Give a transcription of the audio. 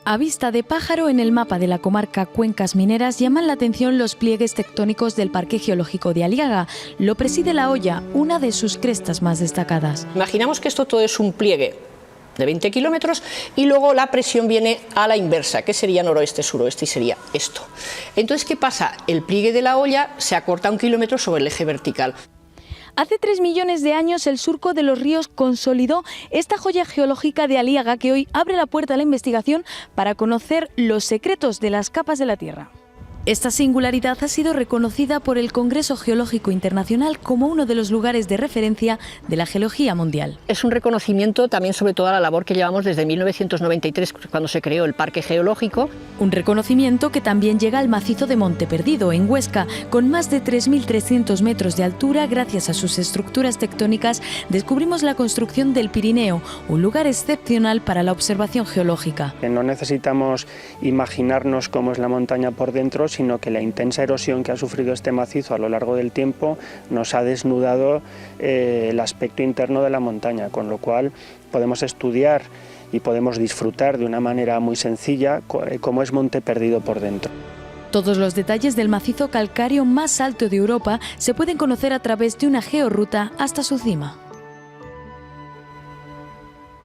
A vista de pájaro, en el mapa de la comarca Cuencas Mineras llaman la atención los pliegues tectónicos del Parque Geológico de Aliaga. Lo preside La Hoya, una de sus crestas más destacadas. Imaginamos que esto todo es un pliegue de 20 kilómetros y luego la presión viene a la inversa, que sería noroeste-suroeste, y sería esto. Entonces, ¿qué pasa? El pliegue de La Hoya se acorta 1 kilómetro sobre el eje vertical. Hace 3 millones de años el surco de los ríos consolidó esta joya geológica de Aliaga, que hoy abre la puerta a la investigación para conocer los secretos de las capas de la Tierra. Esta singularidad ha sido reconocida por el Congreso Geológico Internacional como uno de los lugares de referencia de la geología mundial. Es un reconocimiento también sobre toda la labor que llevamos desde 1993, cuando se creó el Parque Geológico. Un reconocimiento que también llega al macizo de Monte Perdido, en Huesca, con más de 3.300 metros de altura. Gracias a sus estructuras tectónicas descubrimos la construcción del Pirineo, un lugar excepcional para la observación geológica. No necesitamos imaginarnos cómo es la montaña por dentro, sino que la intensa erosión que ha sufrido este macizo a lo largo del tiempo nos ha desnudado el aspecto interno de la montaña, con lo cual podemos estudiar y podemos disfrutar de una manera muy sencilla cómo es Monte Perdido por dentro. Todos los detalles del macizo calcáreo más alto de Europa se pueden conocer a través de una georruta hasta su cima.